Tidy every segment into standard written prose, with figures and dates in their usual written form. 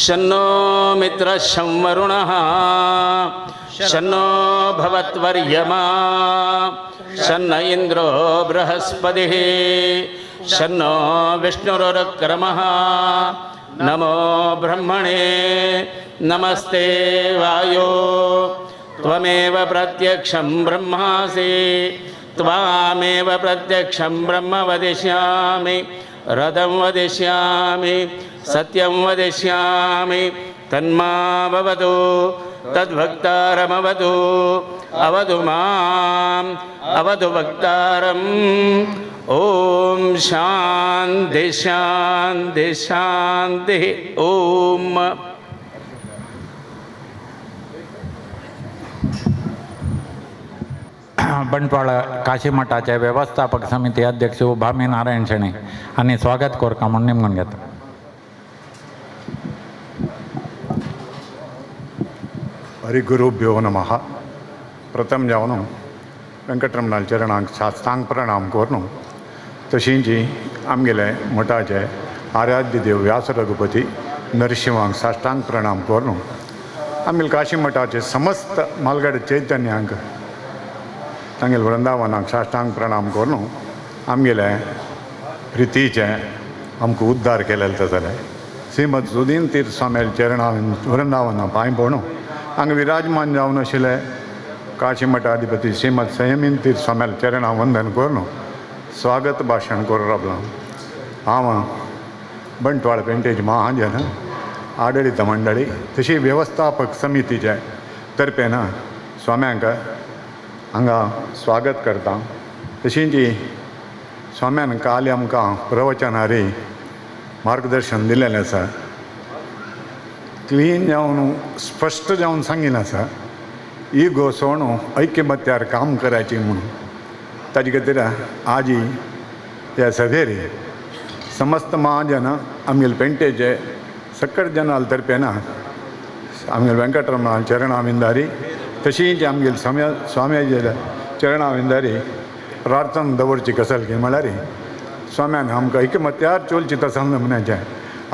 शन्नो मित्रशं वरुणः शन्नो भवत्वर्यमा शन्न इन्द्रो बृहस्पतिः शन्नो विष्णुरुक्रमः नमो ब्रह्मणे नमस्ते वायो त्वमेव प्रत्यक्षं ब्रह्मासि त्वामेव प्रत्यक्षं ब्रह्म वदिष्यामि रथं वदिष्यामि सत्यं वदिष्यामि तन्माववतु तद्भक्तारमवतु अवतु माम् अवतु भक्तारम् ओम शांति शांति शांति ओम। बंटवाळ काशी मठाचे व्यवस्थापक समिती अध्यक्ष भामी नारायण शेणे आणि स्वागत कोरका म्हणून नेमून घेतात. हरिगुरुभ्यो नमः. प्रथम जावन वेंकटरमणाल चरणांक साष्टांग प्रणाम करून तशींची आमगेले मठाचे आराध्य देव व्यास रघुपती नरसिंहांक साष्टांग प्रणाम करून आमगेले काशी मठाचे समस्त मालगड चैतन्यांक तांगेले वृंदावनाक साष्टांग प्रणाम करून आमगेले प्रितीचे आमकां उद्धार केलेले जाले श्रीमद सुदीन तीर्थ स्वामी चरणा वृंदावना पांय पडून हांगा विराजमान जावन आशिल्ले काशी मठाधिपती श्रीमद संयमीन तीर्थ स्वामी चरणा वंदन करून स्वागत भाशण करून रावलां. हांव बंटवाळ पेंटेज महाजन आडळीत मंडळी तशी व्यवस्थापक समितीचे तर्फेन स्वाम्यांक हांगा स्वागत करता. तशींच स्वाम्यान काल आमकां प्रवचनारी मार्गदर्शन दिलेलें आसा. क्लीन जावन स्पश्ट जावन सांगिल्लें आसा ही घोषणा ऐक्यमत्यार काम करायची म्हणून. ताजे खातीर आज ह्या सभेर समस्त महाजन आमगेले पेंटेचे सकट जनाल तर्फेन आमगेले वेंकटरमणाल चरणाविंदारी तशींच आमगेले स्वाम्याचे चरणाविंदारी प्रार्थना दवरची कसलकी म्हळ्यार स्वाम्यान आमकां ऐक्यमत्यार चलची तसा नमुन्याचे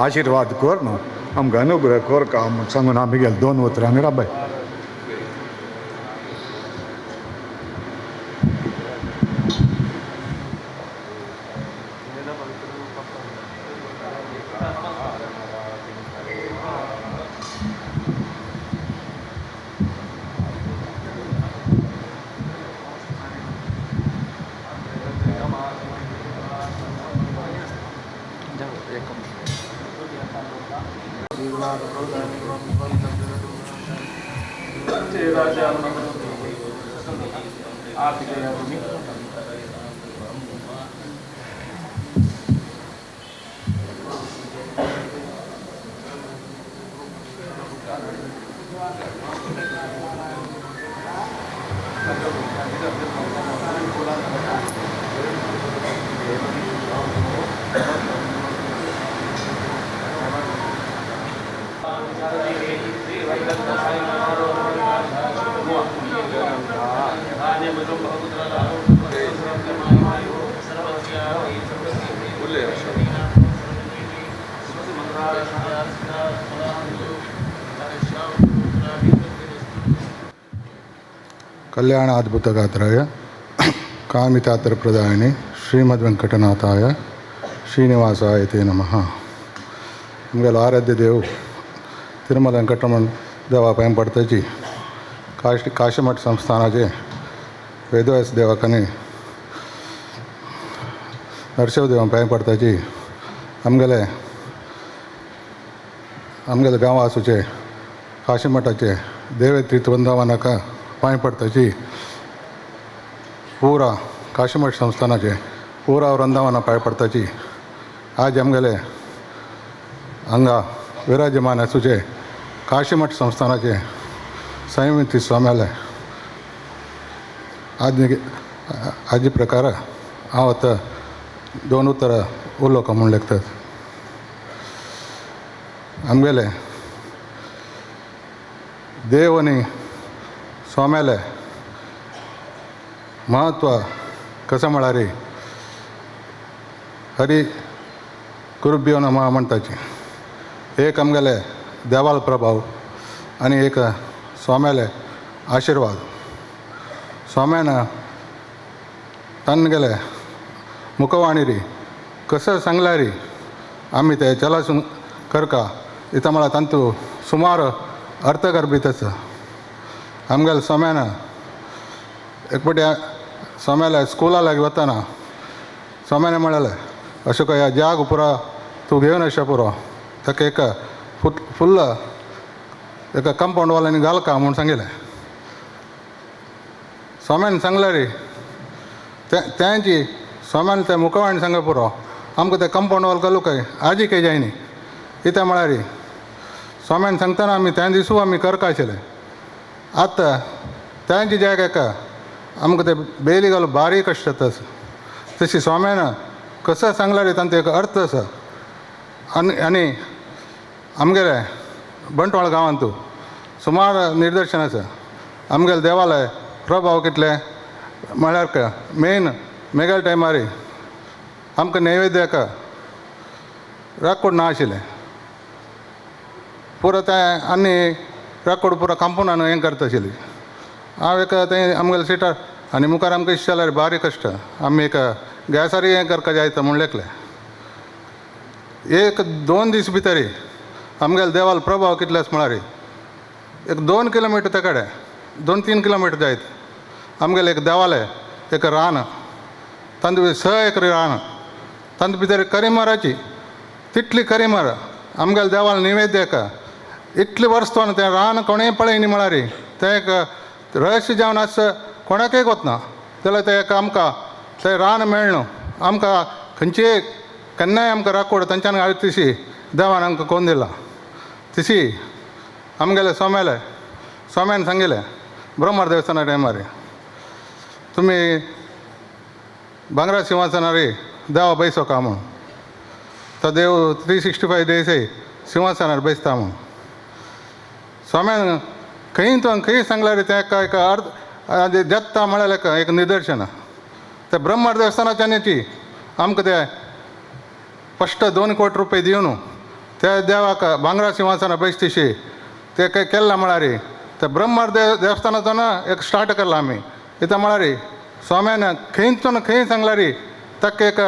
आशिर्वाद कर न्हू आमकां अनुग्रह कर का सांगून आमी गेले 2 उतरांनी राबाय. कल्याणाद्भुतगात्राय कामितात्रप्रदायिने श्रीमद्वेंकटनाथाय श्रीनिवासाय ते नमः. आमगेलो आराध्य देव तिरुमल वेंकटरमण देवा पांय पडताची काशीमठ संस्थानाचे वेदव्यास देवाकानी नरसिंह देवा पांय पडताची आमगेले गांव आसूचे काशीमठाचे देवे तीर्थ वृंदावनाका पांय पडताची पुरा काशीमठ संस्थानाचे पुरा वृंदावना पांय पडताची आज आमगेले हांगा विराजमान आसूचे काशीमठ संस्थानाचे संयमित स्वाम्याले आज हाजे प्रकार हांव आतां 2 उतरां उलोवंक म्हूण लेखतात. आमगेले देव आनी स्वाम्यालें महत्व कशें म्हळ्यार हरी गुरुभ्यो नमः म्हणटाची. एक आमगेले देवाल प्रभाव आनी एक स्वाम्याले आशिर्वाद. स्वाम्यान तांगेले मुखवाणी री कसं सांगल्यार आमी ते चलासून करका इता म्हळ्यार तांतू सुमार अर्थगर्भीत आसा. आमगेले स्वाम्यान एक फावटी स्वाम्याले स्कुला लागीं वताना स्वाम्यान म्हळेलें अशें ह्या जाग पुरो तूं घेवन अशें पुरो ताका एक फुल्ल एका कंपाऊंड वाल्यांनी घालका म्हूण सांगिल्लें. स्वाम्यान सांगल्यार तेंची स्वाम्यान ते मुखवाणी सांगले पुरो आमकां ते कंपाऊंड वॉल घालूंक आजी काही जायनी. कित्याक म्हळ्यार स्वाम्यान सांगतना आमी त्या दिसू आमी करका आशिल्ले. आतां त्यांची जाग्याक आमकां ते बेली घालूंक बारीक कश्ट जाता. तशी स्वाम्यान कसं सांगल्यार तांचो एक अर्थ आसा. आनी आमगेले बंटवाळ गांवांतू सुमार निदर्शन आसा. आमगेले देवालय प्रभाव कितले म्हळ्यार मेन मेगल टायमार आमकां नैवेद्याक राकोड ना आशिल्लें. पुरो तें आनी राकोड पुरो कांपोवनान हें करता आशिल्ली. हांव एक थंय आमगेले सिटार आनी मुखार आमकां इश्ट जाल्यार बारीक कश्ट आमी एक गॅसार हें करपाक जायता म्हूण लेखलें. 1-2 दीस भितर आमगेले देवाल प्रभाव कितले आसा म्हळ्यार एक 2 किलोमिटर ते कडेन 2-3 किलोमिटर जायत आमगेले एक देवालय एक रान तांदू 6 एकर रान तांत भितर करीमाराची तितली करीमार आमगेले देवाल नैवेद्याक इतली वर्स तो तें रान कोणेंय पळयनी म्हळ्यार तें एक रहस्य जावन आसा कोणाकय वतना जाल्यार तें एक आमकां तें रान मेळना. आमकां खंयचीय केन्नाय आमकां राकोड तांच्यान घाली तशी देवान आमकां कोन्न दिला. तशी आमगेले स्वाम्यान सांगिल्लें ब्रह्मार देवस्थाना टायमार तुमी भांगरा सिंहासनार देवा बैसोका म्हूण. तो देव 365 days सिंहासनार बैसता म्हूण. स्वाम्यान खंय सांगल्यार तें एक अर्थ जत्ता म्हळ्यार एक निदर्शन. ते ब्रह्मार देवस्थानाच्यानी आमकां ते फस्ट 2 कोटी रुपये दिवन त्या देवाक भांगरा सिंहासनार बैसतशी ते केल्ला म्हळ्यार ते ब्रह्मार देवस्थानाचो एक स्टार्ट केला आमी. कित्याक म्हळ्यार स्वाम्यान खंय सांगल्यार ताका एक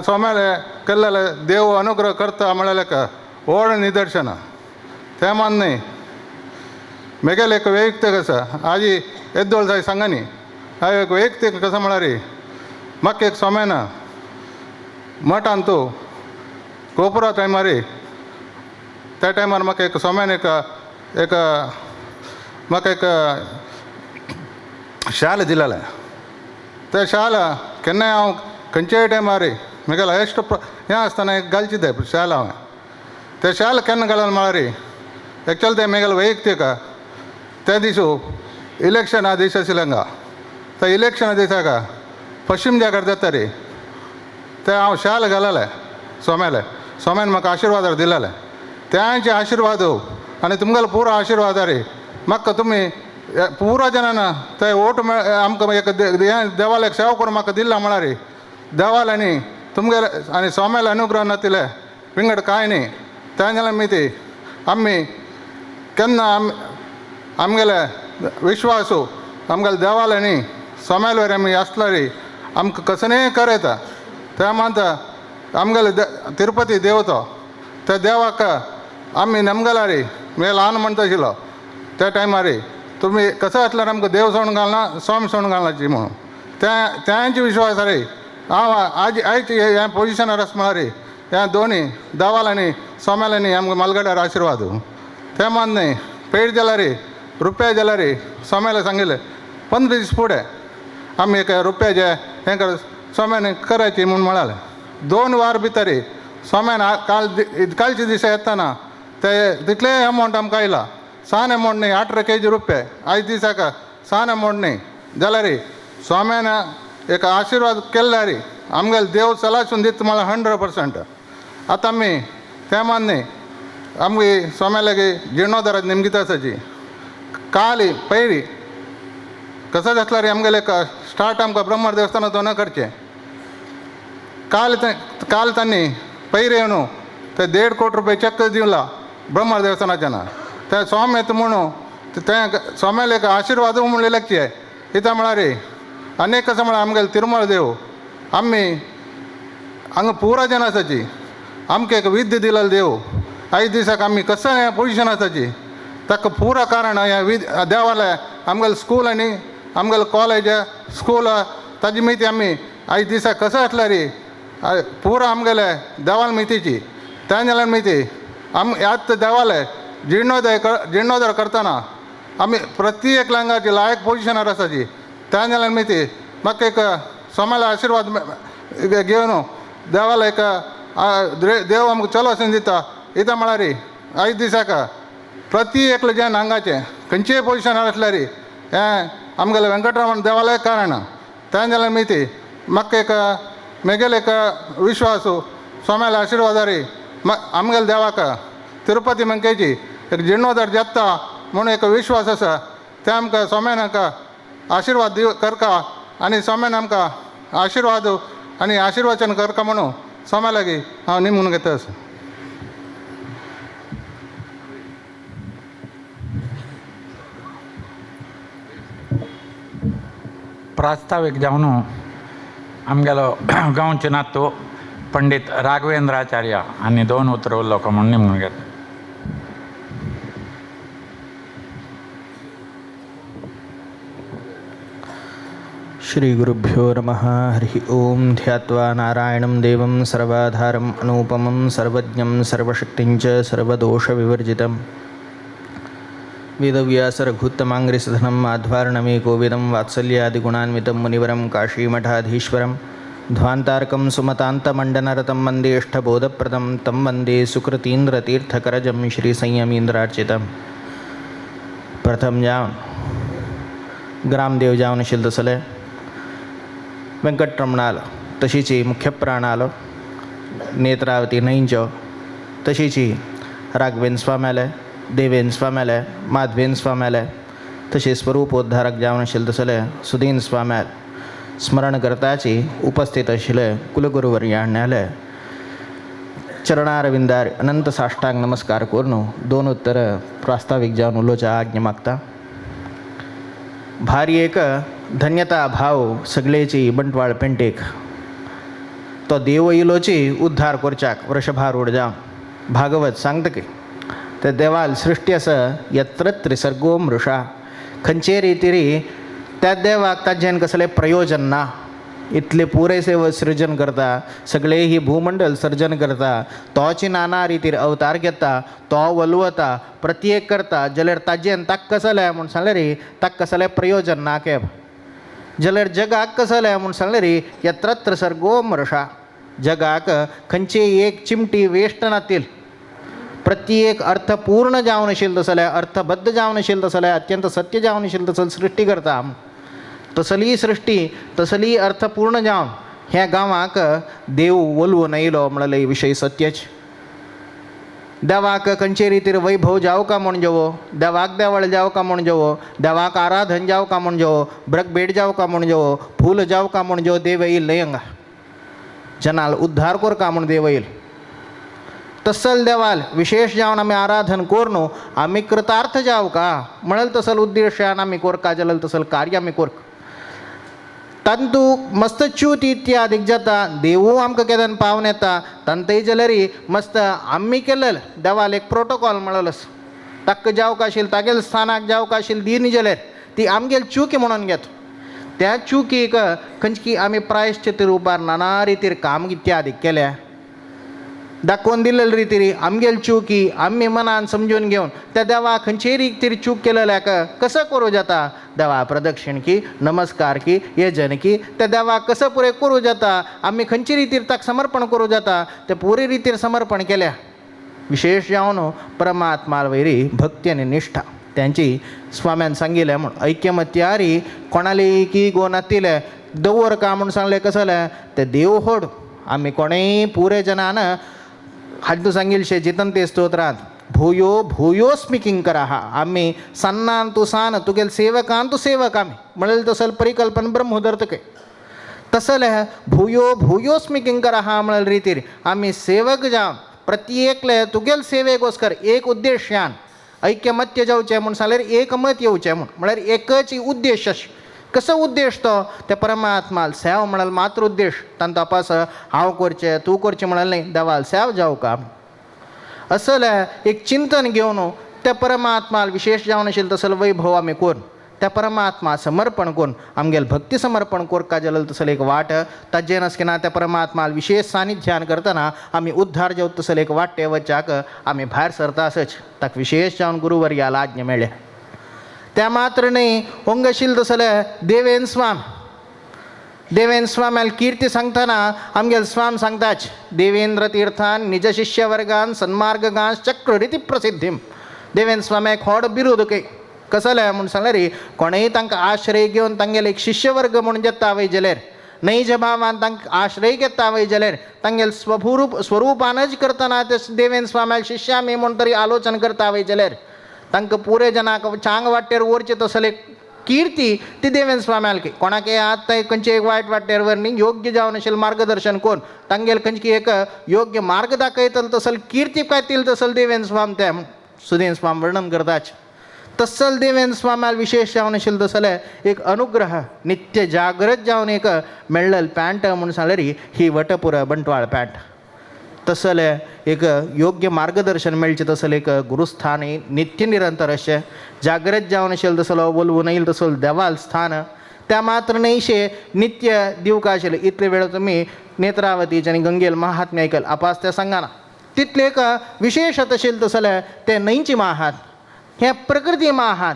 स्वाम्याले केल्लेले देव अनुग्रह करता म्हळ्यार एक व्हड निदर्शन. तें मान न्ही म्हगेले एक वैयक्तीक आसा. आजी येद्दोळ जाय सांगा न्ही हांव एक वैयक्तीक कसो म्हळ्यार म्हाका एक स्वाम्यान मठान तूं गोपुरा टायमार त्या टायमार म्हाका एक स्वाम्यान एक म्हाका एक शाल दिलेलें. ते शाल केन्नाय हांव खंयच्याय टायमार म्हगेलो हायेस्ट हें आसतना एक घालची जाय शाल हांवें. ते शाल केन्ना घालून म्हळ्यार एक्चुअली तें म्हगेलें वैयक्तीक त्या दिसू इलेक्शना दीस आशिल्लें हांगा. त्या इलेक्शना दिसाक पश्चिम जाग्यार जाता ते हांव शाल घाललें स्वाम्यान म्हाका आशिर्वादार दिलेलें. त्यांचे आशिर्वाद आनी तुमगेलो पुरो आशिर्वाद म्हाका तुमी पुरो जनान ते वोट आमकां एक देवालयाक सेवा करून म्हाका दिला म्हळ्यार देवाल आनी तुमगेले आनी स्वाम्याले अनुग्रह नातिले विंगड कांय न्ही. त्या निमित्त आमी केन्ना आमगेले विश्वासू आमगेले देवाल आनी स्वाम्याल वयर आमी आसल्यार आमकां कसनय करयता. त्या मानता आमगेले तिरुपती देव तो त्या देवाक आमी नेमगेल्यार म्हगे ल्हान म्हणटा आशिल्लो त्या टायमार तुमी कसो आसल्यार आमकां देव सोडून घालना स्वामी सोडून घालनाची म्हणून त्यांचे विश्वास हांव आयज ह्या पोजिशनार आसा म्हळ्यार ह्या दोनी देवाल आनी स्वाम्यालांनी आमकां मालगड्यार आशिर्वाद. ते मान न्ही पेड जाल्यार रुपया जाल्यार स्वाम्याला सांगिल्लें 15 दीस फुडें आमी एक रुपयाचे हें कर स्वाम्यान करायची म्हूण म्हळालें. 2 वार भितर स्वाम्यान कालचे दिसा येताना ते तितले अमावंट आमकां आयला. सान अमावंट न्ही 18 kg रुपये आयज दिसाक सान अमावंट न्ही जाल्यार स्वाम्यान एक आशीर्वाद केला रे आमगेले देव चलासून दिता मला 100%. आतां आमी त्या मान्ने आमगे स्वाम्यालागे जिर्णोद्धारात निमगिता आसाची काली पयरी कसं जातला रे आमगेले स्टार्ट आमकां ब्रह्मर देवस्थानात न करचें. काल त्यांनी पयरे येवन ते 1.5 कोटी रुपये चेक दिवला ब्रह्मर देवस्थानाच्यान. ते स्वामी येता म्हणून ते स्वाम्याला एक आशीर्वाद म्हणले लागचे इता म्हळ्यार अनेक कसं म्हळ्यार आमगेले तिरुमळ देव आमी हांगा पुरा जन आसाची आमकां एक विद्य दिलेलो देव. 5 दिसाक आमी कसं ह्या पोजिशन आसाची ताका पुरा कारण ह्या देवाला आमगेले स्कूल आनी आमगेले कॉलेज स्कूल ताजी मिती आमी 5 दिसाक कसं आसला रे पुरा आमगेले देवाल मितीची. त्या जाल्यार मिती ह्याच देवाले जिर्णोद्धार करतना आमी प्रत्येक लांगाची लायक पोजिशनार आसाची. त्या जाल्यार मिती म्हाका एक स्वाम्याला आशीर्वाद घेवन देवाला एक देव आमकां चलो वचून दिता. इता म्हळ्यार 5 दिसाक प्रत्येक जन हांगाचे खंयचेय पोजिशनार आसल्यार हें आमगेले वेंकटरमण देवालय कारण. त्या जाल्यार मिती म्हाका एक म्हगेले एक विश्वास स्वाम्याला आशीर्वादारी आमगेले देवाक तिरुपती मंकेची एक जिर्णोद्धार जाता म्हणून एक विश्वास आसा. ते आमकां स्वाम्यान आमकां आशीर्वाद करता आनी स्वाम्यान आमकां आशीर्वाद आनी आशिर्वचन करता म्हणून स्वाम्या लागीं हांव निमून घेता आसा. प्रास्ताविक जावन आमगेलो गांवचे नातो पंडित राघवेंद्राचार्य आनी 2 उतरां उलोवंक म्हणून निमून घेता. श्रीगुरुभ्यो नमः. हरि ओं. ध्यात्वा नारायणं देवं सर्वाधारम् अनुपमं सर्वज्ञं सर्वशक्तिञ्च सर्वदोषविवर्जितं वेदव्यासरघुत्तमाङ्घ्रिसधनं माध्वार्णमेकोविदं वात्सल्यादिगुणान्वितं मुनिवरं काशीमठाधीश्वरं ध्वान्तार्कं सुमतान्तमण्डनरतं वन्देष्ठबोधप्रदं तं वन्दे सुकृतीन्द्रतीर्थकरजं श्रीसंयमीन्द्रार्चितं. प्रथम जावन ग्रामदेव जावन आशिल्लो तसले वेंकटरमणाल तशीच मुख्य प्राणाल नेत्रावती न्हंयच्यो तशीच राघवेंद्र स्वाम्याले देवेंद्र स्वाम्याले माधवेंद्र स्वाम्याले तशेंच स्वरूपोद्धारक जावन आशिल्ले तसले सुदीन स्वाम्याल स्मरण करताची उपस्थित आशिल्ले कुलगुरुवर्याण्याले चरणारविंदार अनंत साष्टांग नमस्कार करून 2 उत्तर प्रास्ताविक जावन उलोवच्या आज्ञा मागता. भारी एक धन्यता भाव सगळेची बंटवाळ पेंटेक तो देव इलोची उद्धार करच्याक वृषभारूढ जावन भागवत सांगता की ते देवाल सृष्टी आसा यत्र त्रिसर्गो मृषा खंयचे रितीरी त्या देवाक ताजेन कसलें प्रयोजन ना. इतले पुरेसे सृजन करता सगळे ही भूमंडल सर्जन करता तोची नाना रितीर अवतार घेता तो वलवता प्रत्येक करता जाल्यार ताजेन ताक कसलें म्हूण सांगलें रे ताक कसलें प्रयोजन ना के जाल्यार जगाक कसलें म्हूण सांगलें रे यत्र सर्गो मृषा जगाक खंयची एक चिमटी वेस्ट नातील. प्रत्येक अर्थपूर्ण जावन आशिल्लो जाल्यार अर्थबद्ध जावन आशिल्लो जाल्यार अत्यंत सत्य जावन आशिल्लो तसली सृष्टी करता. तसली सृष्टी तसली अर्थपूर्ण जावन ह्या गांवाक देव वलवून येयलो म्हणलें विशय सत्यच. देवाक खंयचे रितीर वैभव जावका म्हूण जेवो देवाक देवळ जावका म्हूण जेवो देवाक आराधन जावका म्हूण जेवो ब्रगभेट जावका म्हूण जेवो फूल जावका म्हूण जेवो देव येईल न्हय हांगा जनाल उद्धार करका म्हूण देव येईल. तसल देवाल विशेष जावन आमी आराधन करून आमी कृतार्थ जावका म्हणल्यार तसल उद्देशान आमी करका जाल्यार तसल कार्य आमी करका. तांतू मस्त च्यूत इत्यादीक जाता देवू आमकां केदान पावन येता तांतय जाल्यार मस्त आमी केलें देवाल एक प्रोटोकॉल म्हणलेलो ताका जावका आशिल्ली तागेले स्थानाक जावका आशिल्ली दिनी जाल्यार ती आमगेली चुकी म्हणून घेता. त्या चुकीक खंयची आमी प्रायश्चित रुपार नाना रितीर काम इत्यादीक केल्या दाखोवन दिलेले रितीर आमगेली चुकी आमी मनान समजून घेवन त्या देवा खंयचेय रितीर चूक केलेल्याक कसं करूं जाता देवा प्रदक्षिण की नमस्कार की येजन की त्या देवाक कसं पुरे करूं जाता आमी खंयचे रितीर ताका समर्पण करूं जाता ते पुरे रितीर समर्पण केल्या. विशेष जावन परमात्मा वयरी भक्ती आनी निश्ठा त्यांची स्वाम्यान सांगितलं म्हणून ऐक्यमत्यारी कोणाली की गोनातीले दवर का म्हणून सांगले कसं ते देव होड आम्ही कोणीही पुरे जनान हाडू सांगील शे जितन ते स्तोत्रात भूयो भूयोस्मी किंकर हा आम्ही सन्नान तू सान तुगेल सेवकान तू सेवक आम्ही म्हणेल तसल परिकल्पन ब्रह्मोदर्तके तसले भूयो भूयोस्मी किंकर हा म्हणेल रीतीर आम्ही सेवक जावन प्रत्येकले तुगेल सेवेकोस्कर एक उद्देशान ऐक्यमत्य जावचे म्हणून सांगल्यार एकमत येवचे म्हळ्यार एकच उद्देश कसं उद्देश तो त्या परमात्माल सेव म्हणाल मात्र उद्देश तांकां तपास हांव करचें तूं करचें म्हणाल नाही देवाल सेव जावं का असले एक चिंतन घेवन त्या परमात्माल विशेष जावन आशिल्लें तसले वैभव आमी कोरून त्या परमात्मा समर्पण करून आमगेल भक्ती समर्पण कोरका जाल्यार तसले एक वाट ताजेर आसतना त्या परमात्माल विशेष सानिध्यान करतना आमी उद्धार जेवता तसले एक वाटे वचाक आमी भायर सरता आसच ताका विशेष जावन गुरुवर्याला आज्ञा मेळ्ळ्या त्या मात्र न्ही होंग आशिल्ले तसले देवेन स्वाम्याल कीर्ती सांगतना आमगेल स्वाम सांगताच देवेंद्र तीर्थान निज शिष्य वर्गान सन्मार्गांस चक्र रिती प्रसिद्धीम देवेंद्र स्वाम्याक व्हड बिरूद कसले म्हूण सांगल्यार कोणेय तांकां आश्रय घेवन तांगेले एक शिष्य वर्ग म्हणून घेता वय जाल्यार नैज भावान तांकां आश्रय घेता वय जाल्यार तांगेल स्वरूपानच करतना ते देवेंद्र स्वाम्याल शिष्य आमी म्हूण तरी आलोचन करता वय जाल्यार तांकां पुरे जनाक चांग वाटेर वरचे तसले कीर्ती ती देवेंद्र स्वाम्याल कोणाके आतां खंयचे एक वायट वाटेर वर न्ही योग्य जावन आशिल्लें मार्गदर्शन कोरून तांगेल खंयची एक योग्य मार्ग दाखयतलो तसले कीर्ती कायतील तसले देवेंद्र स्वाम ते सुदेंद्र स्वाम वर्णन करताच तसल देवेंद्र स्वाम्याल विशेष जावन आशिल्लें तसले एक अनुग्रह नित्य जागृत जावन एक मेळ्ळल पॅन्ट म्हणून सांगल्यार ही वटपुर बंटवाळ पॅन्ट तसले एक योग्य मार्गदर्शन मेळचें तसलें एक गुरुस्थान नित्य निरंतर अशें जागृत जावन आशिल्लें तसलो बोलवून येईल तसलो देवाल स्थान त्या मात्र न्हयशे नित्य दिवका आशिल्ले इतले वेळ तुमी नेत्रावतीचे आनी गंगेल महात्म्य आयकल आपास ते सांगना तितले एक विशेष आशिल्ले तसले ते न्हंयची महात हे प्रकृती महात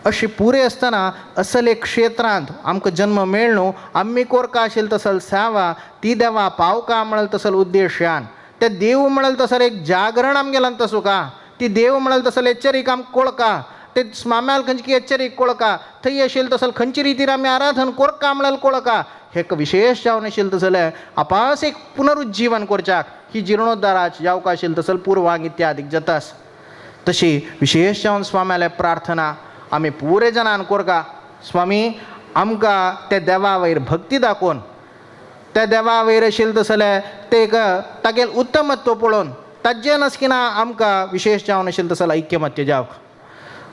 अशी पुरे आसतना असले क्षेत्रांत आमकां जन्म मेळ्ळो आमी कोरका आशिल्ले तसल सेवा ती देवा पावका म्हणल तसल उद्देशान ते देव म्हणल तसर एक जागरण आमगेल्यान तसुका ती देव म्हणल तसल एच्चरीक आमकां कोळका ते स्वाम्याल खंयची एच्चरीक कोळका थंय आशिल्ले तसल खंयचे रितीर आमी आराधन कोरका म्हणल्यार कोळका हे विशेष जावन आशिल्ले तसले आपास एक पुनरुज्जीवन करच्याक ही जिर्णोद्दाराची जावका आशिल्ले तसल पुरवांग इत्यादीक जातास तशी विशेष जावन स्वाम्याले प्रार्थना आमी पुरे जनान कोरका स्वामी आमकां त्या देवा वयर भक्ती दाखोवन त्या देवा वयर आशिल्ले तसले ते एक तागेल उत्तमत्व पळोवन ताजेर नासकिना आमकां विशेष जावन आशिल्ले तसले ऐक्यमत्य जावक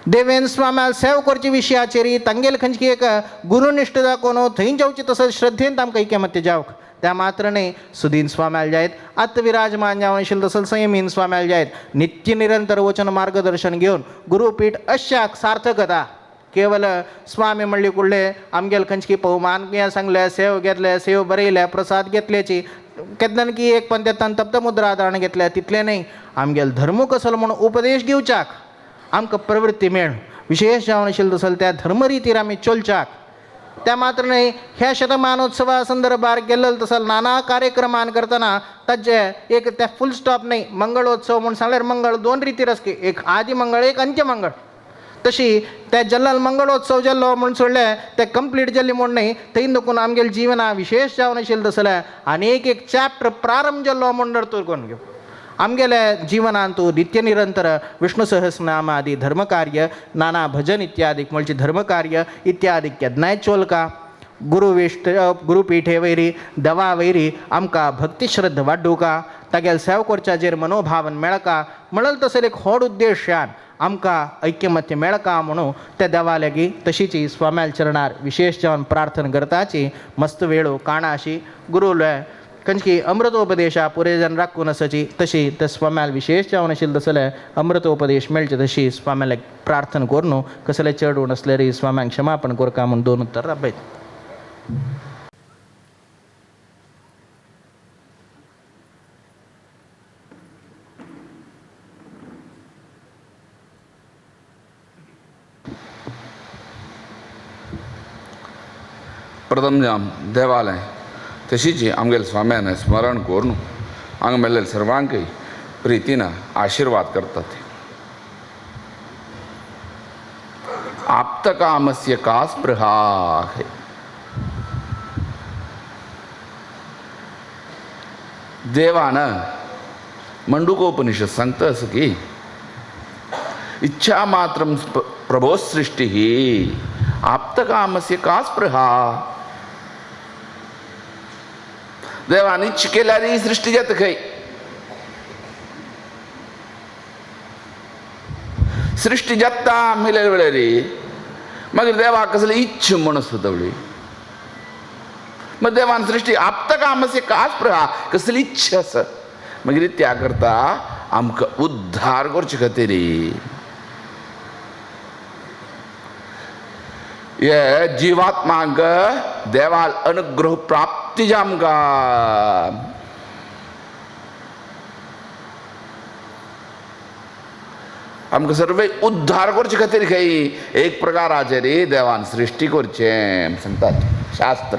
देवेंद्र स्वाम्याल सेव करचे विशयाचेर तांगेल खंयची एक गुरुनिश्ठ दाखोवन थंय जेवचे तसले श्रद्धेन आमकां ऐक्यमत्य जावक त्या मात्र न्ही सुदीन स्वाम्याल जायत आत्मविराजमान जावन आशिल्ले तसले संयमीन स्वाम्याल जायत नित्य निरंतर वचन मार्गदर्शन घेवन गुरुपीठ अशाक सार्थकता केवल स्वामी म्हणले कुडले आमगेल खंयची पवमान किंवा सांगले सेव घेतले सेव बरयले प्रसाद घेतल्याची केन्ना की एक पंथान तप्तमुद्रा धारण घेतल्या तितले न्ही आमगेल धर्म कसलो म्हणून उपदेश दिवच्याक आमकां प्रवृत्ती मेळ विशेष जावन आशिल्ले तसले त्या धर्मरितीर आमी चलच्याक त्या मात्र न्ही ह्या शतमानोत्सवा संदर्भार गेल्लो तसले नाना कार्यक्रमान करतना ताजे एक त्या फूल स्टॉप न्ही मंगळोत्सव म्हणून सांगल्यार मंगळ दोन रितीर आसके एक आदी मंगळ एक अंत्य मंगळ तशी त्या जल्लाल मंगळोत्सव जाल्लो म्हूण सोडले ते कंप्लीट जाल्ली म्हूण न्ही थंय देखून आमगेल जिवना विशेष जावन आशिल्ले तसले आनी एक चॅप्टर प्रारंभ जाल्लो म्हूण धरतो करून घेवं आमगेले जिवनांत नित्य निरंतर विष्णु सहस्रनाम आदी धर्मकार्य नाना भजन इत्यादी म्हणचे धर्मकार्य इत्यादी केदनाय चोलका गुरुपीठे वयरी देवा वयरी आमकां भक्ती श्रद्ध वाडूका तागेल सेव करच्याचेर मनोभावन मेळका म्हणल तसले एक व्हड उद्देशान आमकां ऐक्यमत्य मेळका म्हणून त्या देवा लागीं तशीच स्वाम्याल चरणार विशेष जावन प्रार्थना करताची मस्त वेळो काणा अशी गुरुले खंयची अमृतोपदेशा पुरे जन राखून आसाची तशी त्या स्वाम्याल विशेष जावन आशिल्ले तसले अमृतोपदेश मेळचे तशी स्वाम्याक प्रार्थना करून कसले चड उण आसल्यार स्वाम्यांक क्षमापण कोरका म्हणून दोन उत्तर राबयत प्रथम जाम देवालय तशीच आमगेले स्वाम्यान स्मरण करून हांगा मेळ्ळेले सर्वांकय प्रितीन आशिर्वाद करतात आप्तकामस्य का स्पृहा है. देवानं मंडूकोपनिषद सांगतं असं की इच्छा मात्रम प्रभो सृष्टी ही आप्तकामस्य का स्पृहा. देवानी इच्छ केल्याने सृष्टी जात काही. सृष्टी जाता मिळेल वेळे रे मग देवा कसली इच्छ म्हणत होतवली. मग देवान सृष्टी आप्तकामस्य का स्पृहा कसली इच्छ अस मग त्या करता आमक उद्धार करचे खातीर ये जीवात्माक देवाल अनुग्रह प्राप्ती जामका. आमकां सर्वे उद्धार करचे खातीर खंय एक प्रकाराचे रे देवान सृष्टी करचे सांगतात शास्त्र.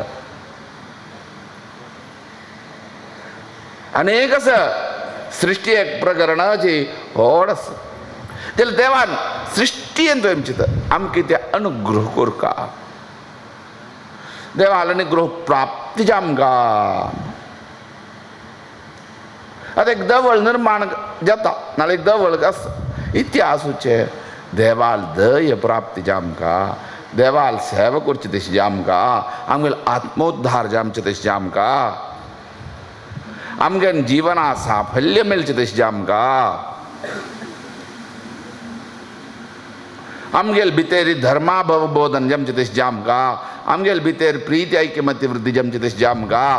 अनेक सृष्टी एक प्रकरणाची व्हड आसा. तेल देवान सृष्टी येन तुवें चिंत आमकां ते अनुग्रह करका. देवाल अनुग्रह प्राप्ती आमकां. आतां एक देवळ निर्माण जाता नाल्यार एक देवळ आसा इतिहासूचे देवाल दय प्राप्ती जामकां. देवाल सेवा करची तशी जामकां. आमगेलो आत्मोद्धार जामचे तशें जामकां. आमगेन जिवना साफल्य मेळचें तशें जामकां. आमगेल भितर धर्माबोधन जमचें तशें जामकां. आमगेल भितर प्रीती ऐक्यमत्य वृद्धी जमचें तशें जामकां.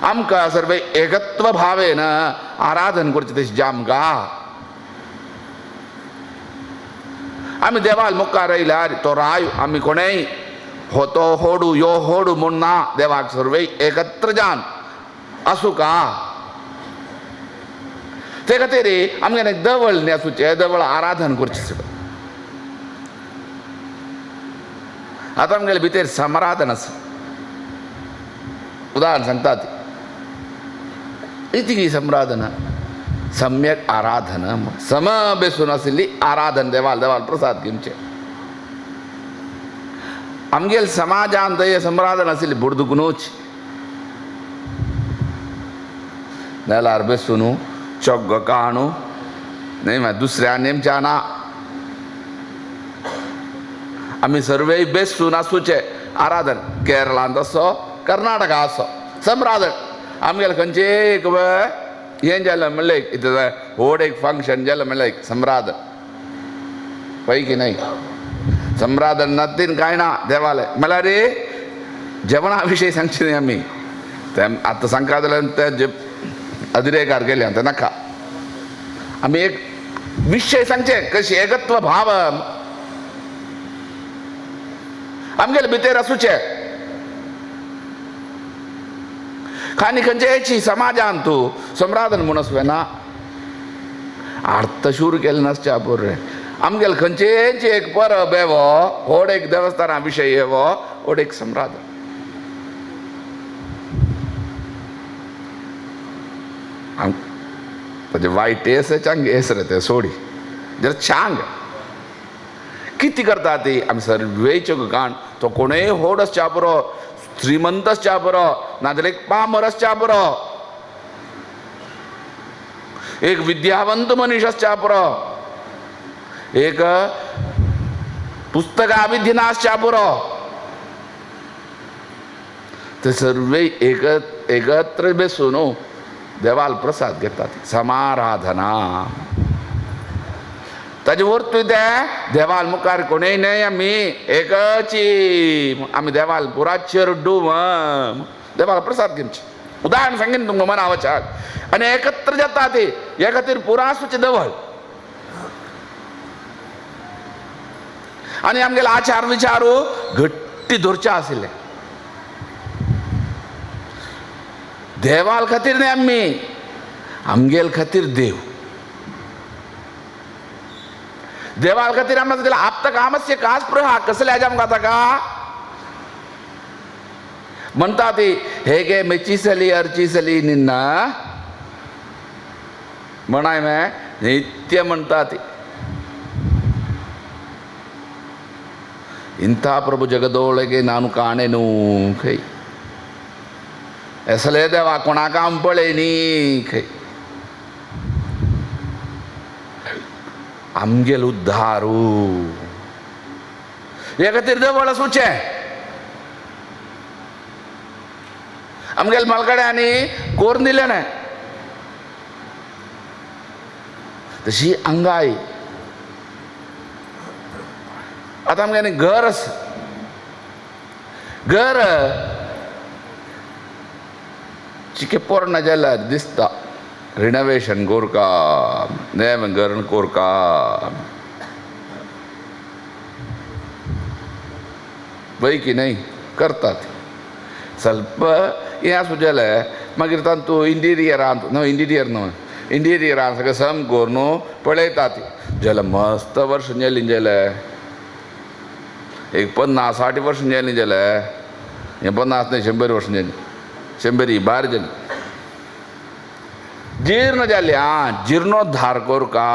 आमकां सर्वे एकत्व भावेन आराधन करचें तशें जामकां. आमी देवाल मुखार येयल्यार तो राय आमी कोणेय होतो होडू यो होडू म्हूण ना. देवाक सर्वे एकत्र जावन आसूं का. ते खातीर आमगेन एक देवळ न्हेसूचें देवळ आराधन करचें सगळें. आतां आमगेले भितर समराधन आसा. उदाहरण सांगतात इतकी समराधना सम्यक आराधना सम बेसून आशिल्ली आराधन देवाल देवाल प्रसाद घेवचे. आमगेल समाजांत थंय समराधन आशिल्ली बुडदुकनूच नेलार बेसून चोग्ग काणू न्ही दुसऱ्या नेमच्या ना. आमी सर्वे बेसून आसूचे आराधन. केरळांत आसो कर्नाटका आसो समराधन. आमगेले खंयचे एक हें जालें म्हणलें इथं व्हड एक फंक्शन जालें म्हणलें एक समराधन पळय की न्हय. समराधन नदीन कांय ना देवालय म्हळ्यार रे जेवणा विशयी सांगचे न्ही आमी. ते आतां सांगता जाल्यार ते अदिरेकार गेले ते नाका. आमी एक विशय सांगचे कशी एकत्व भाव आमगेले भितर आसूचे. खानी खंयचेची समाजान तूं समराधन म्हूण आसुना आर्त शूर केलें नासच्या पुरे. आमगेले खंयचेच एक परब येवो व्हड एक देवस्थाना विशय येवो व्हड एक समराधन. ताजे वायट येस चांगे येस रे ते सोडी जर चांग किती करता ती आमी सर्वेच्यो काण. तो कोणूय व्हड आसच्या पुरो श्रीमंत आसच्या पुरो नाजाल्यार एक पामर आसच्या पुरो एक विद्यावंत मनीस आसच्या पुरो एक पुस्तका विद्यना आसच्या पुरो ते सर्वे एकत्र बसून देवाल प्रसाद घेतात. समाराधना ताजे वरतूय ते देवाल मुखार कोणूय न्हय आमी एकची आमी देवाल पुराचेर डूम देवाल प्रसाद घेवचे. उदाहरण सांगेन तुमकां मना वचाक आनी एकत्र जाता ती हे खातीर पुरासूचें देवळ आनी आमगेले आचार विचारू घट्टी धरचे आशिल्ले. देवाल खातीर न्हय आमी आमगेल खातीर देव. देवाल खातीर आमी आप्तकामस्य का स्पृहा कसले हेजे आमकां ताका म्हणटा ती ಹೇಗೆ ಮೆಚ್ಚಿಸಲಿ ಅರ್ಚಿಸಲಿ ನಿನ್ನ म्हणाय मे नित्य म्हणटा ती ಇಂಥ ಪ್ರಭು ಜಗದೊಳಗೆ ನಾನು ಕಾಣೆನು ಕೈ ಎಸಲೇ ದೇವ कोणाकांपळेनी खै आमगेल उद्धारू एक देवळ सुचे आमगेल मलकडे आणि कोरून दिले नाही तशी अंगाई आता आमगे घर घर चिके पूर्ण जाल्यार दिसता रिनोवेशन कोरका नेम घर कोरका बैकी नाही करतात ಸ್ವಲ್ಪ हें आसूं जाल्यार मागीर तांतू इंटिरियर न्हू इंटिरियर सगळें सम करून न्हू पळयता ती जाल्यार मस्त वर्स गेलीं जाल्यार एक 50-60 वर्स गेलीं जाल्यार हें 50 न्हय 100 वर्स गेलीं 100 भायर गेलीं जीर्ण जाली जीर्णोद्धार कोरका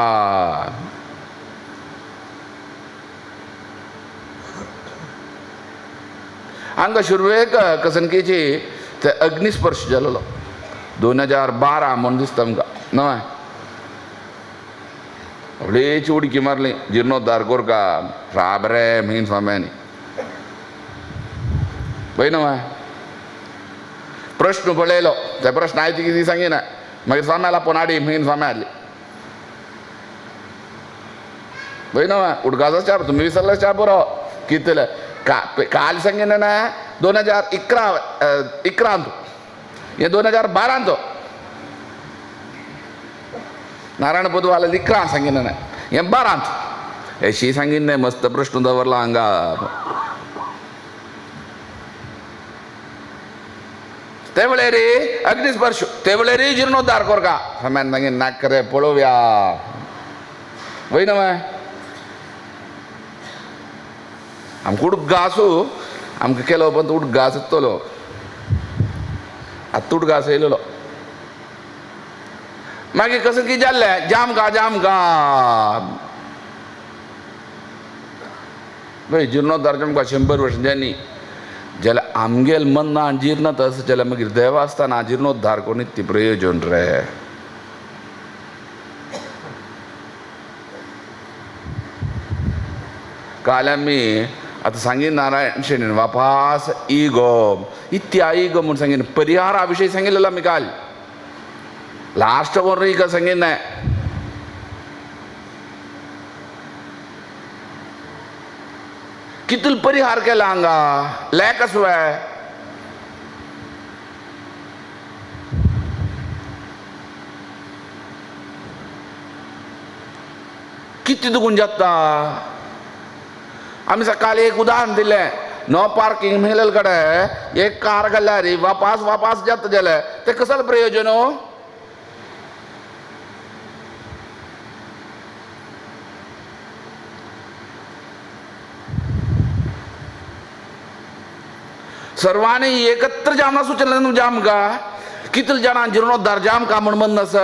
हांगा शुरवेक कसनकेची ते अग्निस्पर्श जालोलो 2012 म्हूण दिसता आमकां न्हय व्हडलेची उडकी मारली जीर्णोद्धार कोरका राबरे म्हण स्वाम्यांनी पळय न्हय प्रश्न पळयलो त्या प्रश्न हांवें कितें सांगिना मागीर स्वाम्याला पोनाडी म्हण स्वाम्या हाडली पळय न्हय उडकाचो चार तुमी विसरलो चार बरो कितें काल सांगिना ना 2011 हे 2012 नारायण पदवाला 11 सांगिना ना हे 12 अशी सांगिन नाही मस्त प्रश्न दवरला हांगा ते वेळेर अग्निस्पर्श ते वेळेर जीर्णोद्धार कोरका समान मागीर नाक रे पळोवया वय न्हय आमकां उडक घासू आमकां केलो पण उडक घास येतलो आतां उडक घास येयलो मागीर कसं कितें जाल्लें जाम पळय जीर्णोद्धार आमकां 100 वर्स जाली जाल्यार आमगेल मन्ना जीर्ण तस जाल्यार मागीर देवास्थाना जीर्णोद्धार कोणी ती प्रयोजन रे काल आमी आतां सांगीन नारायण शेणीन वापास इगो इत्या इगो म्हूण सांगीन परिहारा विशयी सांगिल्लो आमी काल लास्ट वर इगो सांगीन कितले परिहार केला हांगा लॅक आसुवाय किती दुखून जाता आमी सकाळी एक उदाहरण दिलें नो पार्किंग मेलेल कडे एक कार घाल्यार वापास जाता जाल्यार ते कसलें प्रयोजन सर्वांनी एकत्र जामना सुचलं न्हू जाम का कितले जाणां जीर्णोद्धार जाम का म्हूण म्हणन आसा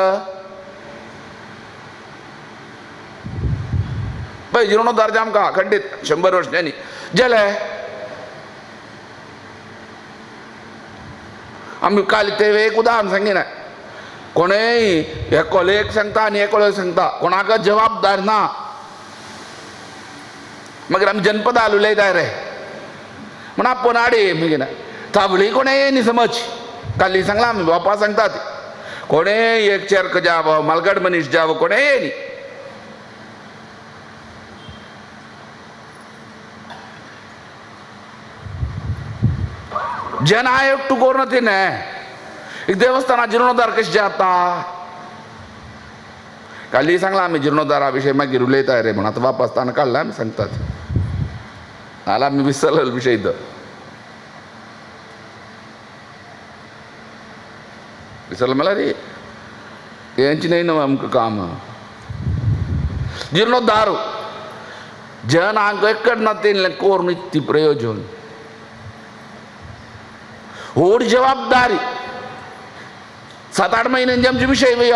पळय जीर्णोद्धार जाम का खंडीत 100 वर्स जाली जाल्यार आमी काल ते एक उदाहरण सांगिना कोणेय एकोले एक सांगता आनी एकोले सांगता कोणाक जबाबदार ना मागीर आमी जनपदाल उलयताय रे म्हण आपण आडे मागीर थाबळी कोणेय न्ही समज काली सांगला आमी बापा सांगतात कोणेय एक चेरक जावो मालगड मनीस जावो कोणेय न्ही जन आयोग टू कोर ती एक देवस्थाना जीर्णोद्धार कशें जाता काली सांगला आमी जीर्णोद्धारा विशयी मागीर उलयताय रे म्हण आतां वापस ताणें काडला आमी सांगतात नाल्यार आमी विसरलेलो विशय तो विसरलो म्हळ्यार हेंची न्हय न्हू आमकां काम जीर्णोद्धार जन हांगा एकड ना तें कोर ती प्रयोजन व्हड जबाबदारी 7-8 म्हयन्यांचे आमचे विशय वय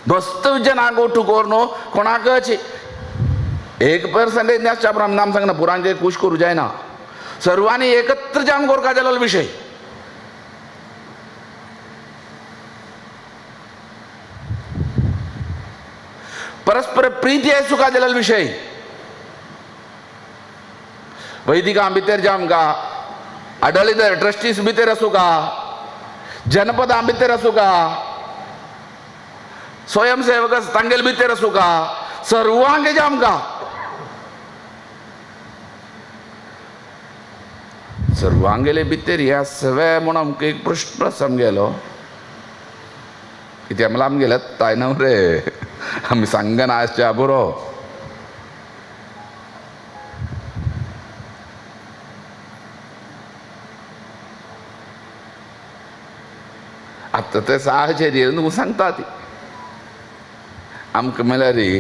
मस्त जना गोठू कोरनो कोणाक 1% न्यासच्या ब्राह्मण नाम सांगना पुरांचे कुश करू जाय ना सर्वांनी एकत्र जाम गोर का जलाल विषय परस्पर प्रीती आहे सुका जलाल विषय वैदिका भितर जाम का आढळीत ट्रस्टीज भितर असू का जनपद भितर असू का स्वयंसेवक तांगेल भितर असू का सर्वांगे जाम का सर्वांगेले भितर ह्या सगळ्या म्हणून आमकां एक प्रश्न समगेलो कित्याक मला आमगेले ताय न्हू रे आमी सांगना आसच्या बरो आतां ते साहचर्य न्हू सांगता ती आमकां म्हळ्यार रे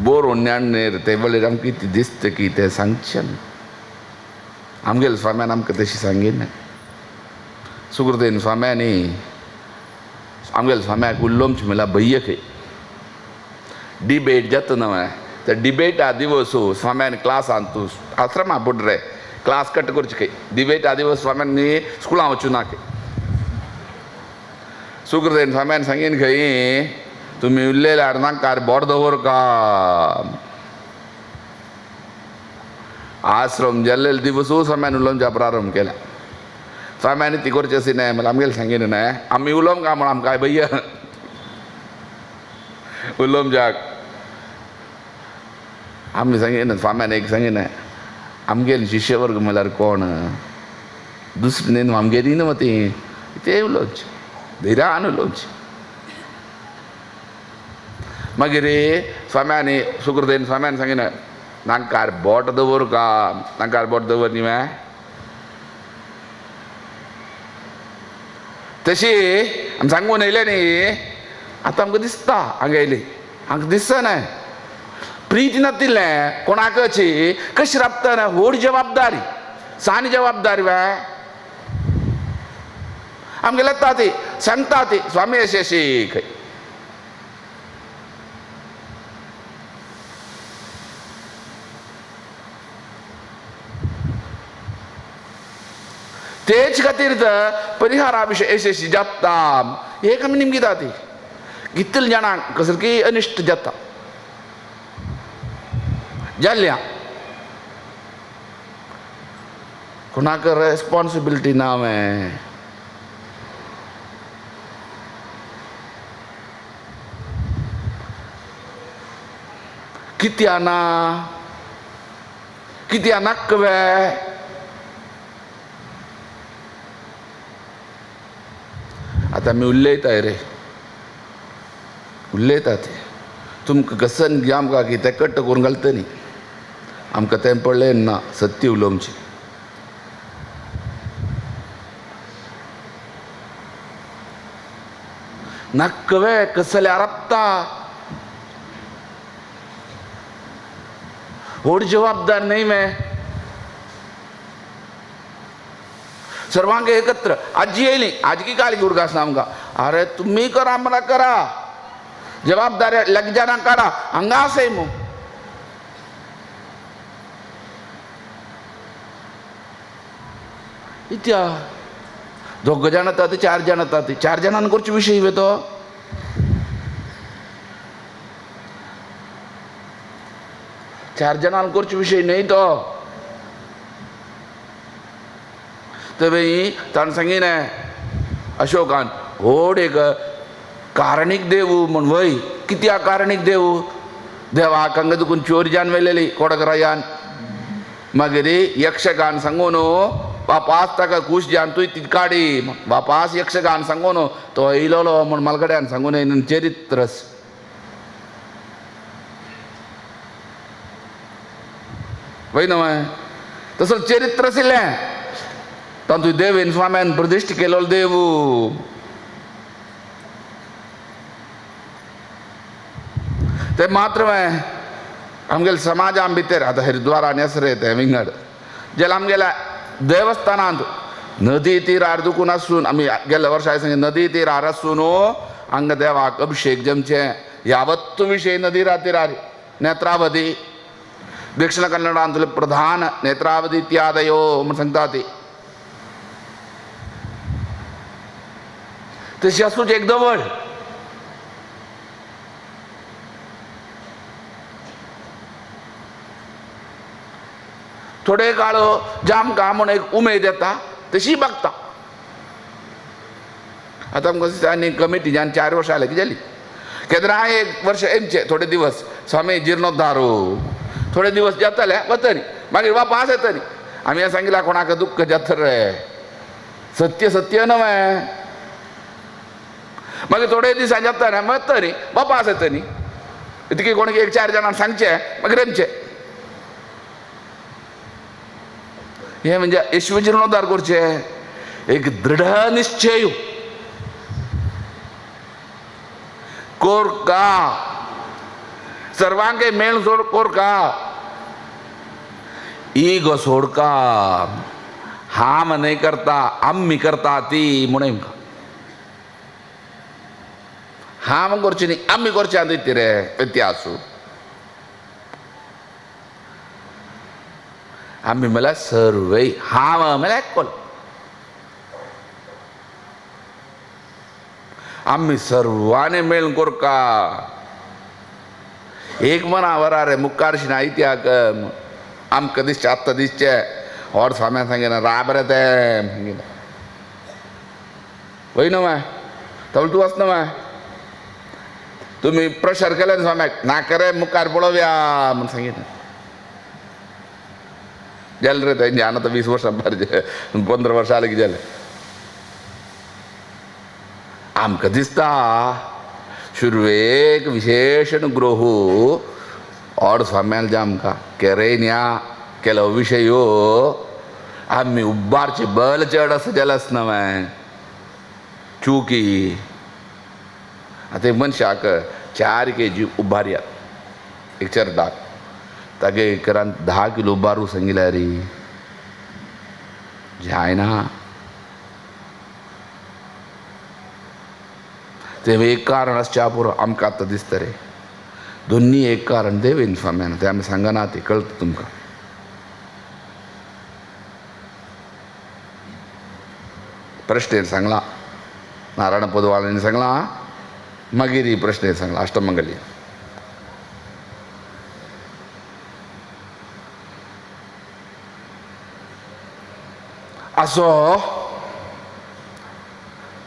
बोर उन्याणेर ते वेळेर आमकां कितें दिसता की ते सांगचें न्हू आमगेले स्वाम्यान आमकां तशी सांगिना सुकृतेन स्वाम्यांनी आमगेले स्वाम्याक उलोवचें म्हळ्यार भय्य खंय डिबेट जाता न्हय त्या डिबेटा दिवस स्वाम्यान क्लासान तूं आश्रमा बुड रे क्लास कट करचें खंय डिबेटा दिवस स्वाम्यान न्ही स्कुलां वचूं ना खंय सुकृतेन स्वाम्यान सांगीन खंय तुमी उरलेले नाकार बोर दवर का आश्रम जाल्लेले दिवस स्वाम्यान उलोवच्या प्रारंभ केला स्वाम्यानी ती करची अशी न्हय मला आमगेले सांगीन न्हय आमी उलोवंक काय म्हण आमकां भय्य उलोवच्याक आमी सांगीन स्वाम्यान एक सांगीन आमगेले शिश्यवर्ग म्हळ्यार कोण दुसरें न्ही आमगेली न्हू ती ते उलोवचें धैर्यान उलोवचें मागीर स्वाम्यांनी सुकृतेन स्वाम्यान सांगीन नांकार बोट दवर का नांकार बोट दवर न्ही वे तशी आमी सांगून येयले न्ही आतां आमकां दिसता हांगा येयली हांगा दिसता न्हय प्रीती नातिल्लें कोणाकची कशी राबता न्हय व्हड जबाबदारी सानी जबाबदारी वे आमगेले येता ती सांगता ती स्वामी अशी अशी खंय तेच खातीर परिहारा विशय यशस्वी जाता एक आमी निमगी जाती कितले जाणांक कसली अनिश्ट जाता जाल्ल्या कोणाक रेस्पॉन्सिबिलिटी ना हांवें कित्या ना कित्या नाक वे आतां आमी उलयताय रे उलयता ते तुमकां कसन घे आमकां कितें कट्ट करून घालता न्ही आमकां तें पडलें ना सत्य उलोवचें नाक वे कसले आरापता व्हड जबाबदार न्हय वे सर्वांगे एकत्र आजी येयली आजकी काळजी उरगास ना आमकां अरे तुमी करा मला करा जबाबदारी लग जाना काढा हांगा आसय मू इत्या दोग जाण येतात 4 जाण येतात 4 जाणांन करचे विशय वे तो चार जाणांन करचे विशय न्हय तो तेवेळी ताणें सांगीन अशोकान व्हड एक कारणीक देव म्हण वय कित्याक कारणीक देव देवाक हांगा देखून चोरजान वेलेली कोडगरायान मागीर यक्षगान सांगून बापास ताका खुश जावन तुवें ती काडी बापास यक्षगान सांगून तो येयलोलो म्हण मालगड्यान सांगून येयन चरित्रस वय न्हय तसो चरित्र आशिल्लें तातूंत देवेन स्वाम्यान प्रतिश्ठ केलोलो देव ते मात्र आमगेले समाजा भितर आतां हरिद्वारान हेसरे ते विंगड जेन्ना आमगेल्या देवस्थानांत नदी तीरार दुखून आसून आमी गेल्या वर्सा सांगे नदी तीरार आसून अंग देवाक अभिषेक जमचे यावत्तु विषय नदी रातिरारी नेत्रावधी दक्षिण कन्नडांतले प्रधान नेत्रावधी इत्यादयो म्हणून सांगता ती तशी असूच एक दवड थोडे काळ जाम का म्हणून एक उमेद येता तशी बघता आता आमकां कमिटीच्यान 4 वर्सां जाली की जाली केन्ना 1 वर्ष एमचे थोडे दिवस स्वामी जीर्णोद्धारू थोडे दिवस जातले वतरी मागीर वापस येतरी आमी हें सांगितलां कोणाक दुख्ख जाता रे सत्य सत्य न्हय मागीर थोडे दिसां जाता वतरी वापस येतली इतकी कोणाक 1-4 जाणांक सांगचे मागीर एमचे हे म्हणजे येशू जीर्णोद्धार करचे एक दृढ निश्चय कोरका सर्वांके मेळ सोड कोरका इगो सोडका हाम नाही करता आम्ही करता ती म्हणून हाम करची न्ही आम्ही करचे आदी रे इतिहास आम्ही मला सर्व हाम मला एकल आम्ही सर्वांनी मेळून कोरका एक मना वरा रे मुखारशी ना इतिहाक आमकां दिसचे आत्तां दिसचे व्हड स्वाम्यान सांगिना राब रे ते सांगिना वय न्हू माय तवळ तूं वचना माय तुमी प्रेशर केलें न्ही स्वाम्याक नाका रे मुखार पळोवया म्हूण सांगितलें जालें रे तेंचे आतां 20 वर्सां पारचे 15 वर्सां जालें की जालें आमकां दिसता शुरवेक विशेष अनुग्रह ऑड स्वाम्याल जे आमकां केरयन्या केलो विशय ह्यो आमी उब्बारचे बल चड आसा जाल्यार आसना माय चुकी आतां मनशाक 4 kg उब्बारयात एक चरडाक तागे एकरान 10 किलो उब्बारू सांगिल्यार रे जायना ते एक कारण आसच्या पुरो आमकां आतां दिसता रे दोन्ही एक कारण देवेन स्वाम्यान ते आमी सांगना ते कळटा तुमकां प्रश्नेर सांगला नारायण पदवाळांनी सांगला मागीर ही प्रश्नेर सांगला अष्टमंगली असो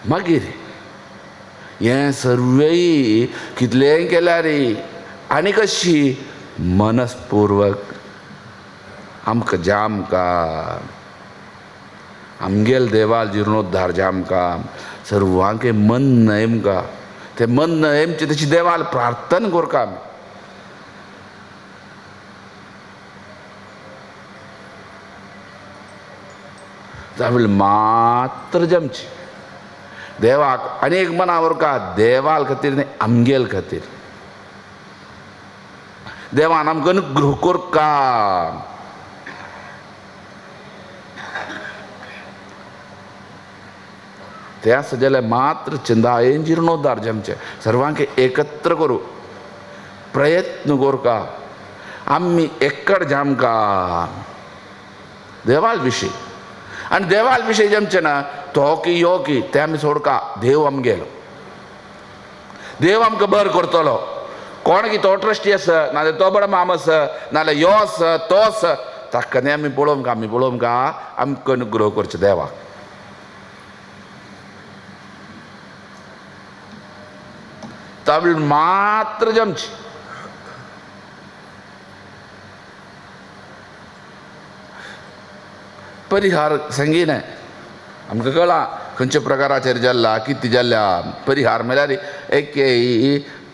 मागीर हें सर्वय कितलेंय केल्यार आनी कशी मनस्पूर्वक आमकां जामकां आमगेल देवाल जीर्णोद्धार जामकां सर्वांके मन नेमका ते मन नेमचे तेची देवाल प्रार्थना करका आमी त्यावेळी मात्र जमची देवाक अनेक मनावर का देवाल खातीर न्ही आमगेल खातीर देवान आमकां अनुग्रह करका ते आसा जाल्यार मात्र चिंदायेन जीर्णोद्धार जमचे सर्वांक एकत्र करू प्रयत्न करका आमी एकड जामका देवाल विशीं आनी देवाल विशय जमचे ना तो की यो की ते आमी सोडका देव आमगेलो देव आमकां बर करतलो कोण की तो ट्रस्टी आसा नाजाल्यार तो बरो माम आसा नाजाल्यार यो आसा तो आसा ताका न्ही आमी पळोवंका आमकां अनुग्रह करचे देवाक तावेळ मात्र जमची परिहार सांगिना आमकां कळ्ळा खंयच्या प्रकाराचेर जाल्ला कितें जाल्ल्या परिहार म्हळ्यार एक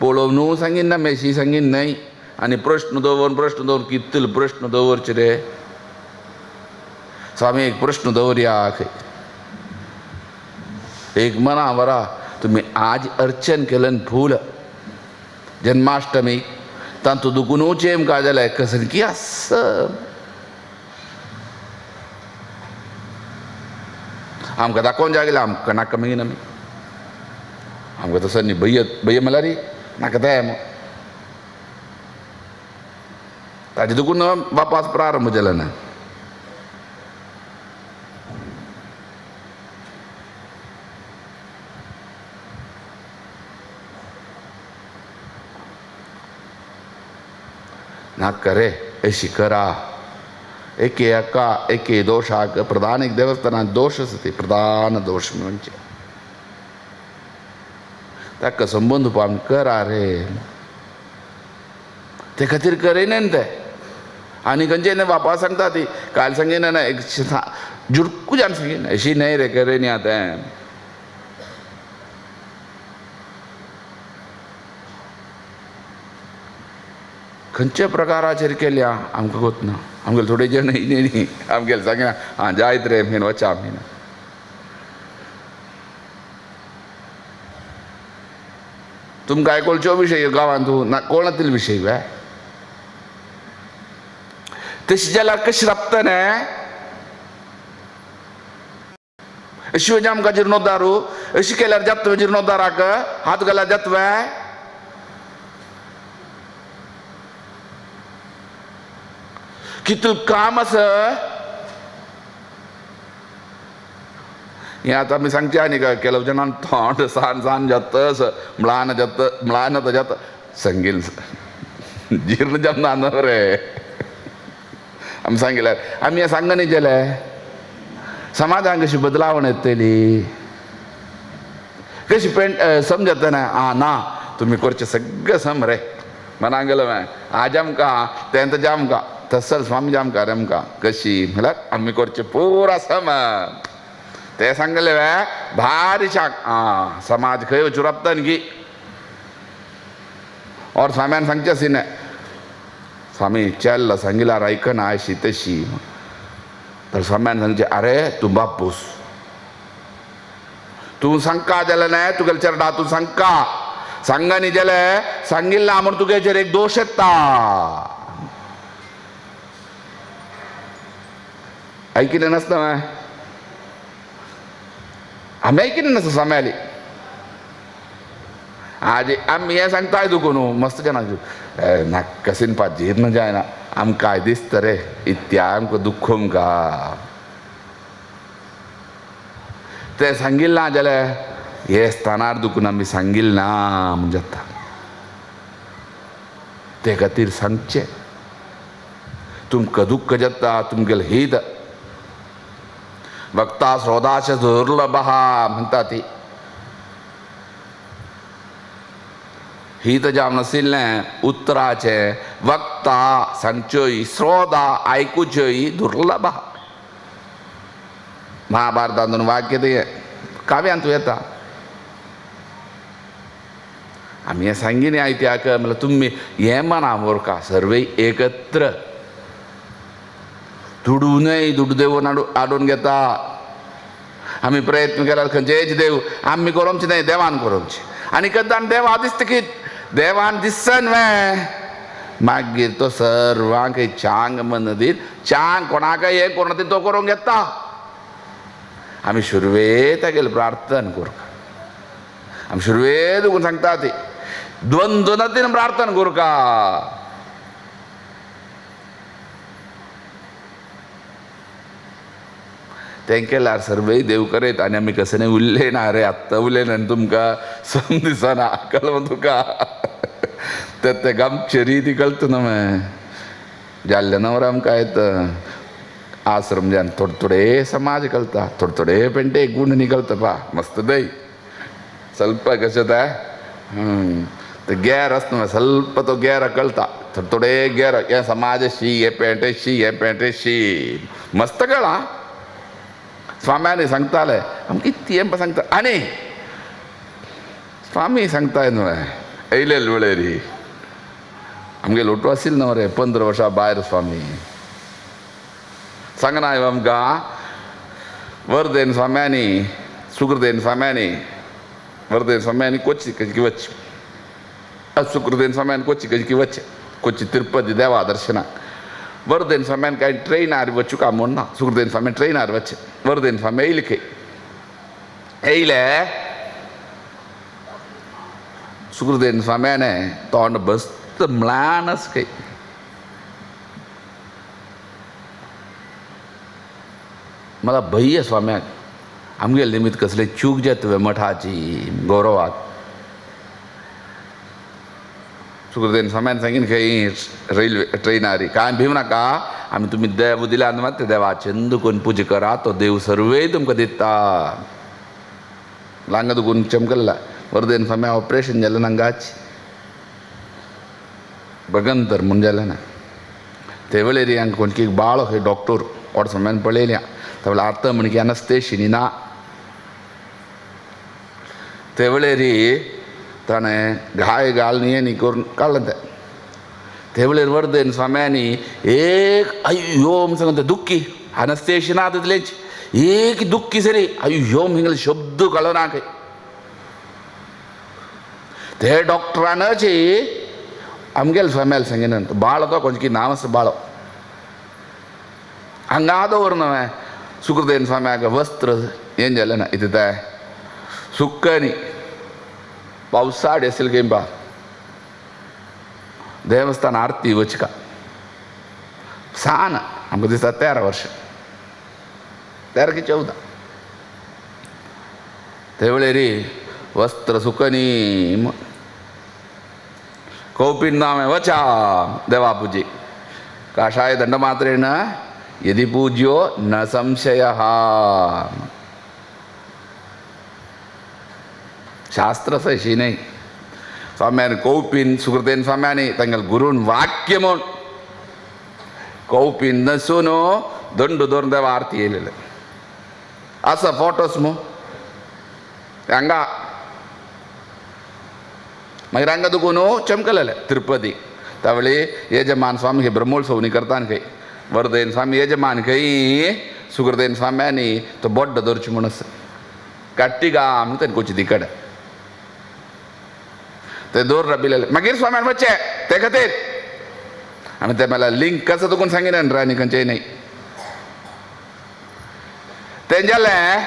पळोवन न्हू सांगीन ना मेशी सांगीन न्हय आनी प्रश्न दवरून कितले प्रश्न दवरचे रे स्वामी एक प्रश्न दवरया एक मना वरा तुमी आज अर्चन केलं फूल जन्माष्टमी तांतू दुखूनचे आमकां जाल्यार कसरकी आसा आमकां दाखोवन जाय गेल्यार आमकां नाका मागीर आमी आमकां तसं न्ही भैया म्हणल्यार रे नाका तें मग ताजे देखून बापास प्रारंभ केला ना नाका रे अशी करा एके दोषाक प्रधान एक देवस्थानात दोष आसा प्रधान दोष म्हणजे ताका संबंद आमी करा रे ते खातीर करेन ते आनी खंयचे न्ही बापा सांगता ती काल सांगीन ना एक जुडकू जावन सांगीन अशी न्हय रे करेन आतां खंयच्या प्रकाराचेर केल्या आमकां कोतना आमगेले थोडे जण न्ही आमगेले सांगिना हां जायत रे बीन वचा बीन तुमकां आयकोलच्यो विशय गांवांत तूं ना कोणातील विशय काय तशी जाल्यार कशी राबता न्ही अशी वजे आमकां जिर्णोद्दारू अशी केल्यार जाता जिर्णोद्दाराक हात घाल्यार जाता कितलं काम आसा हें आतां आमी सांगचें आनी काय केलो जाणां थोंड सान जातस म्लान जाता सांगील जीर्ण जमना न्हू रे आमी सांगिल्यार आमी हें सांग न्ही जाले समाजान कशी बदलावण येतली कशी समजता ना ना तुमी करचें सगळें सम रे मनाक गेलो आज आमकां तें ताजें आमकां तसल स्वामी आमकां रे आमकां कशी म्हळ्यार आमी करचें पुरा सम ते सांगले भारी शाक समाज खंय वचून राबता न्ही और स्वाम्यान सांगचें अशी न्हय स्वामी चल सांगिल्यार आयकना अशी तशी तर स्वाम्यान सांगचें आरे तूं बापूस तूं सांगता जाल्यार न्हय तुगेले चरडा तूं सांगता सांगा न्ही जाल्यार सांगिल्ला म्हूण तुगेचेर एक दोश येता ऐकिल्लें नासता आमी ऐकिल्लें नासता स्वाम्याली आज आमी हें सांगताय तुका न्हू मस्त जाणां नाका सिनपा जीर्ण जायना आमकां काय दिसता रे इत्या आमकां दुख्ख आमकां तें सांगिल्लें जाल्यार हे स्थानार दुखून आमी सांगिल्लें ना म्हूण जाता ते खातीर सांगचें तुमकां दुख्ख जाता तुमगेलें हीत वक्ता श्रोदाचे दुर्लभ म्हणटा ती हीत जावन नाशिल्लें उतराचें वक्ता सांगच्योय श्रोदा आयकुच्योय दुर्लभ महाभारतांतून वाक्य तें काव्यांत येता आमी हें सांगिनी आयत्याक म्हळ्यार तुमी हें मना मोरका सर्वे एकत्र दुडूनय दुडू देवून हाडून घेता आमी प्रयत्न केल्यार खंयचेच देव आमी करूंचे न्हय देवान करूंचे आनी केन्ना देवा दिसता की देवान दिसन मागीर तो सर्वांक चांग मन दीत चांग कोणाकय हें करून तो करूंक घेता आमी शुरवे तेगेले प्रार्थना करता आमी शुरवे देखून सांगता ती द्वंद्वनातीन प्रार्थना करता तें केल्यार सर्वय देव करीत आनी आमी कशें न्ही उरलेना रे आत्तां उलयना आनी तुमकां सम दिसना कळ्ळें तुका ते आमचे रिती कळटा न्हू जाल्ले नवरे आमकां येता आश्रम जावन थोडे समाज कळटा थोडे पेंटे गुण निकळटा पा मस्त दय ಸ್ವಲ್ಪ कशें ते गैर आसता ಸ್ವಲ್ಪ तो गैर कळटा थोडे गैर हे समाज शी हे पेंटे शी मस्त कळा स्वाम्यानी सांगताले आमकां इतली सांगता आनी स्वामी सांगताय न्हू येयले वेळेरी आमगे लोटू आशिल्लो न्हू रे 15 वर्सां भायर स्वामी सांगना आमकां वर्देन स्वाम्यांनी सुकृदेन स्वाम्यांनी कोची कशी वच सुकृदेन स्वाम्यान कोची कशी वच कोची तिरुपती देवा दर्शनाक वर्देन स्वाम्यान कांय ट्रेनार वचूं का म्हूण ना सुकृदेन स्वामी ट्रेनार वच वर्देन स्वामी येयले सुखदेव स्वाम्याने तोंड बसत म्लानच काही मला भय्य स्वाम्याक आमगेल निमित्त कसले चूक जेतवे मठाची गौरवात सुखदेव स्वाम्यान सांगीन खंय रेल्वे ट्रेनारी काय भिव नाका आमी तुमी देव दिल्या मात देवा चंद कोण पूजा करा तो देव सर्वे तुमकां दिता लांग दुखून चमकल्ला वरदेन स्वाम्या ऑपरेशन जालें नांगाची बगंतर म्हूण जालें ना ते वेळेर हांगा कोणकी बाळ खंय डॉक्टर ओड स्वाम्यान पळयल्या ते वेळेर आतां म्हण की अनस्थेशिनी ना ते वेळेर ताणें घाय घाल न्ही करून काडलें ते वेळेर वरदेन स्वाम्यांनी एक अय्यो सांगता दुख्खी अनस्थेशी ना तितलेंच एक दुख्खी सरी अय्यो हिंगले शब्द कळो ना खंय ते डॉक्टरानच आमगेल स्वाम्याल सांगिन बाळ तो कोणकी नांव आसा बाळो हांगा दवर न्हय सुखदेव स्वाम्याक वस्त्र हें जालें ना इथे ते सुक्कनी पावसाड असेल गेम बा देवस्थान आरती वचका सान आमकां दिसता 13 वर्ष 13 की 14 ते वेळेर वस्त्र सुकनी कौपिन नामे वचा देवा पूजे काषाय दंड मात्रेण यदि पूज्यो न संशयः शास्त्र अशी नाही स्वाम्याने कौपिन सुखदेव स्वाम्याने तांगेल गुरून वाक्य म्हूण कौपिन नसून दंड दवरून देवा आरती येयलेले असा फोटोस मू हांगा मागीर हांगा दुखून चमकलेले तिरुपती त्यावेळी यजमान स्वामी हे ब्रह्मोत्सवनी करता खंय वरदेन स्वामी यजमान खंय सुखदेव स्वाम्यांनी तो बड्ड दवरची म्हूण आसा काट्टिगा म्हूण तेणे कोची कडेन ते दोर रबिलेले मागीर स्वाम्यान वच्चे ते खातीर आनी ते मला लिंक कसं तुकून सांगिना रानी खंयचेय न्हय तें जालें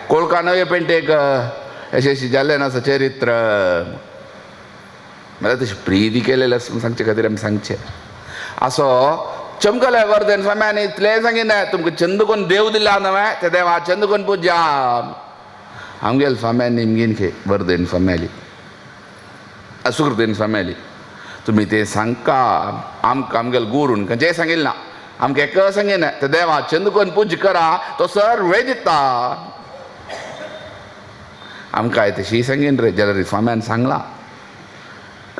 कोळकानवे पेंटेक अशें जाल्लें ना चरित्र म्हळ्यार तशी प्रिती केलेलें सांगचे खातीर आमी सांगचें असो चमकले वरदेन स्वाम्यानी इतलें सांगिन तुमकां चंद कोण देव दिला न्हय ते देवा चंद कोण पुजा आमगेल स्वाम्यान निमगीन खे वरदेन स्वाम्याली सुखदेव स्वाम्याली तुमी ते सांगका आमकां आमगेल गुरून खंयचेय सांगिल्लें ना आमकां एक सांगिन ते देवा चंद कोण पूज करा तो सर्वे दिता आमकां तशी सांगीन रे जाल्यार स्वाम्यान सांगलां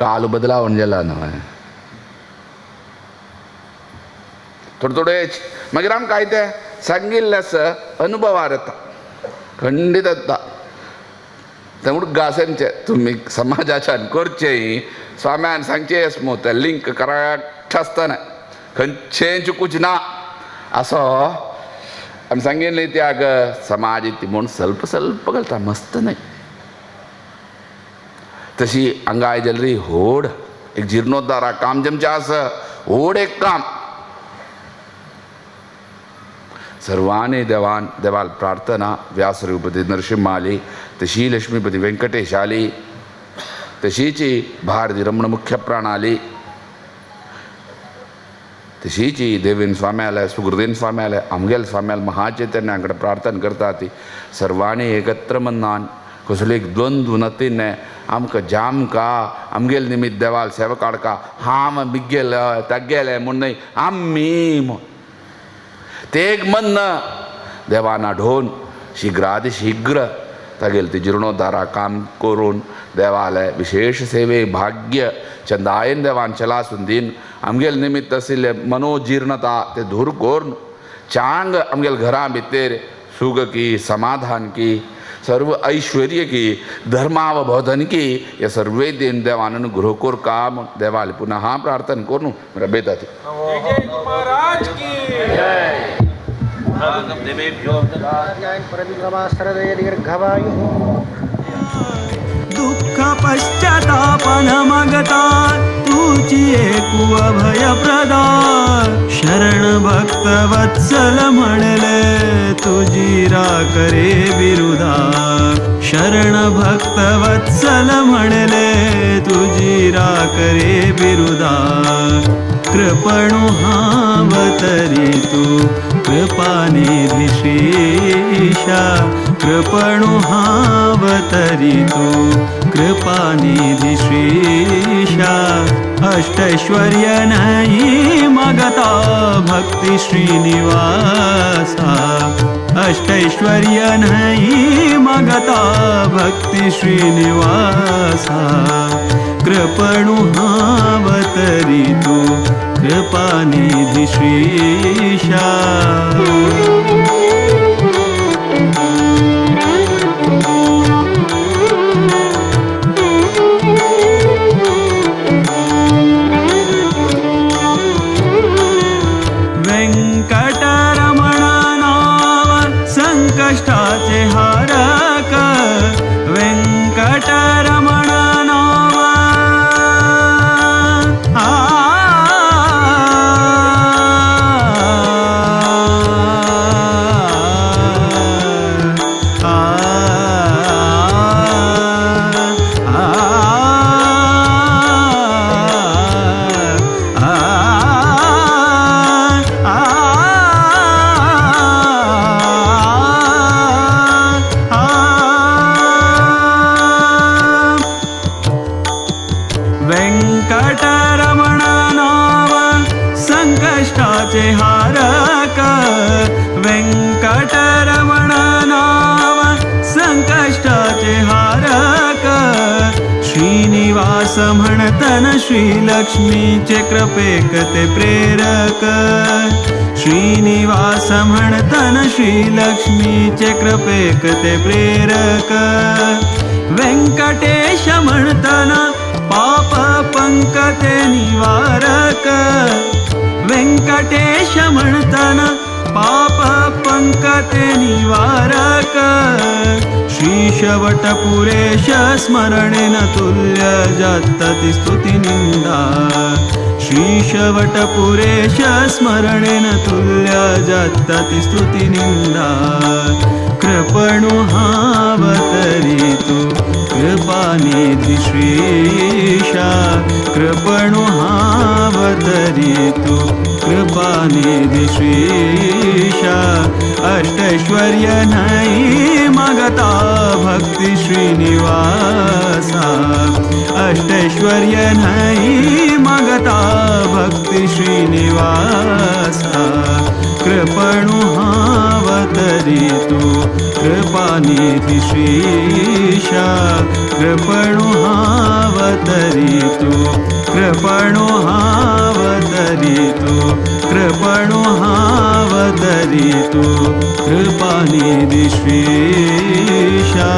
काल बदलावण जाला न्हय थोडे थोडे मागीर आमकां ते सांगिल्लें आसा अनुभवार येता खंडीत येता ते उडगासेंचे तुमी समाजाच्यान करचें स्वाम्यान सांगचें मू ते लिंक करेक्ट आसतना खंयचें चुकूच ना असो आमी सांगिल्लें त्याग समाज इति म्हूण ಸ್ವಲ್ಪ ಸ್ವಲ್ಪ घालता मस्त न्हय तशी हांगा आयजली होड एक जिर्णोद्दारा काम जेमचें आसा होड एक काम सर्वांनी देवाल प्रार्थना व्यासरूपती नरसिंहाली तशी लक्ष्मीपती वेंकटेश आली तशीच भारती रमण मुख्य प्राण आली तशीच देवेन स्वामी आले सुखदेव स्वामी आले आमगेल स्वाम्याल महाचैतन्या कडेन प्रार्थना करता ती सर्वांनी एकत्र मनान कसलो एक द्वंद्व नतीन आमकां जामका आमगेल निमित्त देवाल सेवा काडका हांव बिगेले तगेले म्हूण न्हय आमी म्हूण ते एक मन देवाना ढोन शीघ्रातिशीघ्र तागेल ती जिर्णोद्धारा काम करून देवाले विशेष सेवे भाग्य चंदायन देवान चलासून दिन आमगेल निमित्त आशिल्ले मनोजीर्णता ते दूर करून चांग आमगेल घरां भितर सुख की समाधान की सर्व ऐश्वर्य की धर्मावबोधन की हे सर्वे दिन देवान अनुग्रह कोर काम देवाले पुनः प्रार्थना करून रबेता ती दुःख पश्चातापन मगता तुझी एकू अभय प्रदा शरण भक्त वत्सल म्हणले तुझी रा करे विरुदा शरण भक्त वत्सल म्हणले तुझी राकरे बिरुदा कृपणु हावतरी तू कृपानिधी श्रीशा कृपणु हावतरी तू कृपानिधी श्रीशा अष्टैश्वर्य नाही मागता भक्ती श्रीनिवासा अष्टैश्वर्य नाही मागता भक्ती श्रीनिवासा कृपणु हावतरी तू कृपानिधी श्रीशा वेंकटरमण नाव संकष्टाचे हारक वेंकटरमण नाव वेंकटरमण नाव संकष्टाचे हारक वेंकटरमण नाव संकष्टाचे हारक श्रीनिवास म्हणतन श्रीलक्ष्मीचे कृपेकते प्रेरक श्रीनिवास म्हणतन श्रीलक्ष्मीचे कृपेकते प्रेरक व्यंकटेश म्हणतन पाप पंकते निवारक व्यंकटेश म्हणतन पाप पंकते निवारक श्रीशवटपुरेश स्मरणेन तुल्य जातति स्तुति निंदा श्रीशवटपुरेश स्मरणेन तुल्य जातति स्तुति निंदा कृपणु हावतरी तू कृपानिधी श्रीशा कृपणु हावतरी तू कृपानिधी श्रीशा अष्टैश्वर्य नाही मागता भक्ती श्रीनिवासा अष्टैश्वर्य नाही मागता भक्ती श्रीनिवासा कृपणु हावतरी तू कृपानिधी श्रीशा कृपणु हावतरी तू कृपणु हावतरी तू कृपणु हावतरी तू कृपानिधी श्रीशा